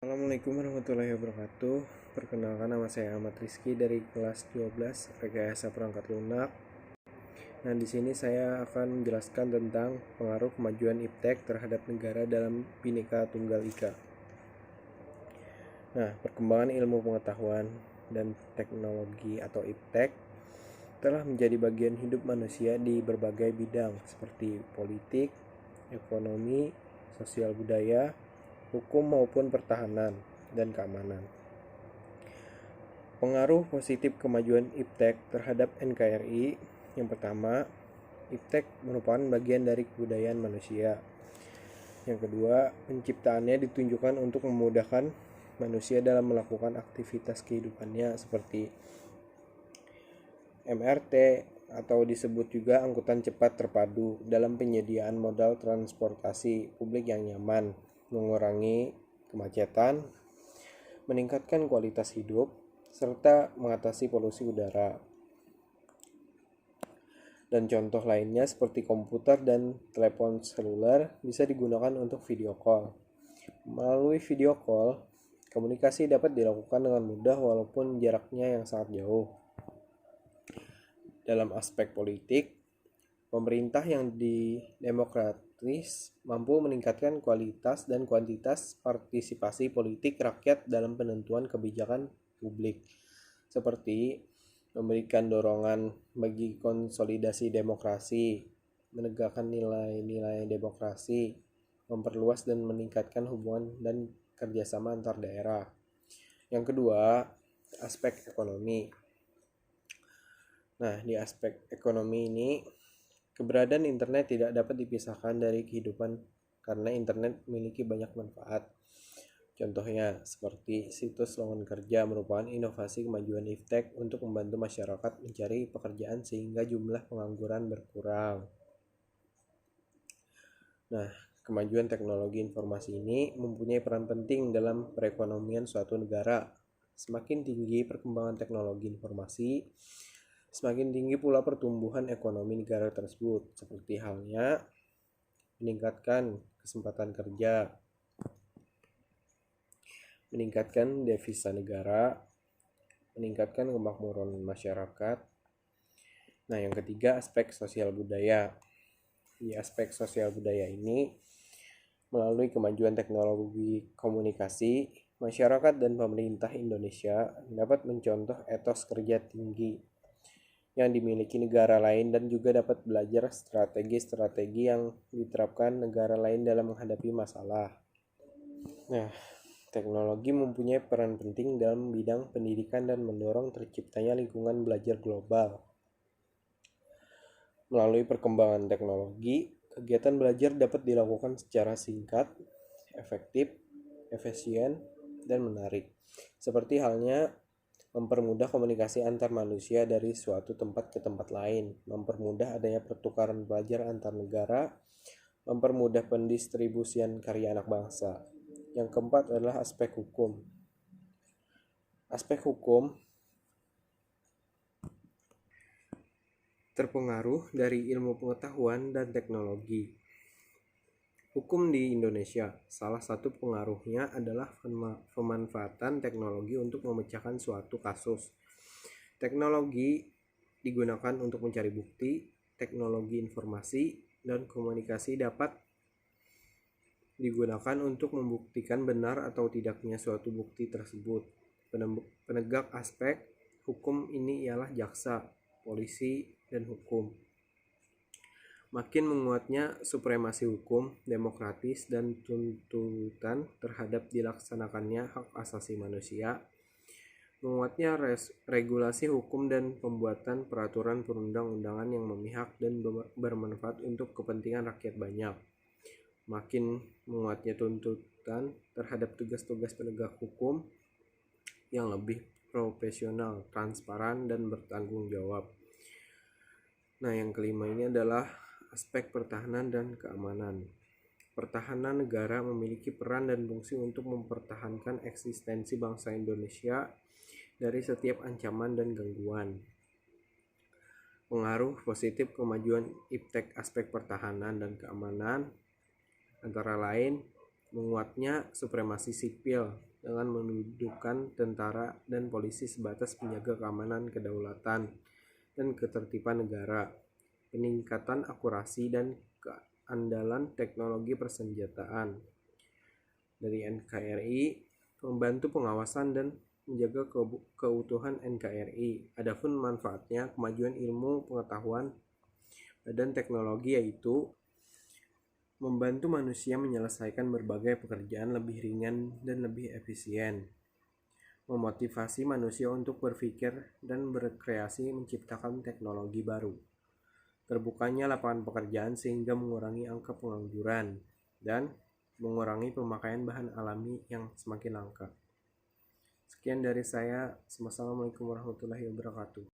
Assalamualaikum warahmatullahi wabarakatuh. Perkenalkan, nama saya Ahmad Rizky dari kelas 12 Rekayasa Perangkat Lunak. Nah, di sini saya akan menjelaskan tentang pengaruh kemajuan iptek terhadap negara dalam Bhinneka Tunggal Ika. Nah, perkembangan ilmu pengetahuan dan teknologi atau iptek telah menjadi bagian hidup manusia di berbagai bidang seperti politik, ekonomi, sosial budaya, hukum maupun pertahanan dan keamanan. Pengaruh positif kemajuan iptek terhadap NKRI. Yang pertama, iptek merupakan bagian dari kebudayaan manusia. Yang kedua, penciptaannya ditunjukkan untuk memudahkan manusia dalam melakukan aktivitas kehidupannya seperti MRT atau disebut juga angkutan cepat terpadu dalam penyediaan modal transportasi publik yang nyaman, mengurangi kemacetan, meningkatkan kualitas hidup, serta mengatasi polusi udara. Dan contoh lainnya seperti komputer dan telepon seluler bisa digunakan untuk video call. Melalui video call, komunikasi dapat dilakukan dengan mudah walaupun jaraknya yang sangat jauh. Dalam aspek politik, pemerintah yang demokratis mampu meningkatkan kualitas dan kuantitas partisipasi politik rakyat dalam penentuan kebijakan publik, seperti memberikan dorongan bagi konsolidasi demokrasi, menegakkan nilai-nilai demokrasi, memperluas dan meningkatkan hubungan dan kerjasama antar daerah. Yang kedua, aspek ekonomi. Nah, di aspek ekonomi ini, keberadaan internet tidak dapat dipisahkan dari kehidupan karena internet memiliki banyak manfaat. Contohnya, seperti situs lowongan kerja merupakan inovasi kemajuan iptek untuk membantu masyarakat mencari pekerjaan sehingga jumlah pengangguran berkurang. Nah, kemajuan teknologi informasi ini mempunyai peran penting dalam perekonomian suatu negara. Semakin tinggi perkembangan teknologi informasi, semakin tinggi pula pertumbuhan ekonomi negara tersebut, seperti halnya meningkatkan kesempatan kerja, meningkatkan devisa negara, meningkatkan kemakmuran masyarakat. Nah, yang ketiga, aspek sosial budaya. Di aspek sosial budaya ini, melalui kemajuan teknologi komunikasi, masyarakat dan pemerintah Indonesia dapat mencontoh etos kerja tinggi yang dimiliki negara lain dan juga dapat belajar strategi-strategi yang diterapkan negara lain dalam menghadapi masalah. Nah, teknologi mempunyai peran penting dalam bidang pendidikan dan mendorong terciptanya lingkungan belajar global. Melalui perkembangan teknologi, kegiatan belajar dapat dilakukan secara singkat, efektif, efisien, dan menarik. Seperti halnya mempermudah komunikasi antar manusia dari suatu tempat ke tempat lain, mempermudah adanya pertukaran pelajar antar negara, mempermudah pendistribusian karya anak bangsa. Yang keempat adalah aspek hukum. Aspek hukum terpengaruh dari ilmu pengetahuan dan teknologi. Hukum di Indonesia, salah satu pengaruhnya adalah pemanfaatan teknologi untuk memecahkan suatu kasus. Teknologi digunakan untuk mencari bukti, teknologi informasi dan komunikasi dapat digunakan untuk membuktikan benar atau tidaknya suatu bukti tersebut. Penegak aspek hukum ini ialah jaksa, polisi, dan hukum. Makin menguatnya supremasi hukum, demokratis, dan tuntutan terhadap dilaksanakannya hak asasi manusia, menguatnya regulasi hukum dan pembuatan peraturan perundang-undangan yang memihak dan bermanfaat untuk kepentingan rakyat banyak. Makin menguatnya tuntutan terhadap tugas-tugas penegak hukum yang lebih profesional, transparan, dan bertanggung jawab. Nah, yang kelima ini adalah aspek pertahanan dan keamanan. Pertahanan negara memiliki peran dan fungsi untuk mempertahankan eksistensi bangsa Indonesia dari setiap ancaman dan gangguan. Pengaruh positif kemajuan iptek aspek pertahanan dan keamanan antara lain menguatnya supremasi sipil dengan mendudukan tentara dan polisi sebatas penjaga keamanan, kedaulatan, dan ketertiban negara. Peningkatan akurasi dan keandalan teknologi persenjataan dari NKRI, membantu pengawasan dan menjaga keutuhan NKRI. Adapun manfaatnya, kemajuan ilmu pengetahuan dan teknologi yaitu membantu manusia menyelesaikan berbagai pekerjaan lebih ringan dan lebih efisien, memotivasi manusia untuk berpikir dan berkreasi menciptakan teknologi baru, terbukanya lapangan pekerjaan sehingga mengurangi angka pengangguran, dan mengurangi pemakaian bahan alami yang semakin langka. Sekian dari saya. Wassalamualaikum warahmatullahi wabarakatuh.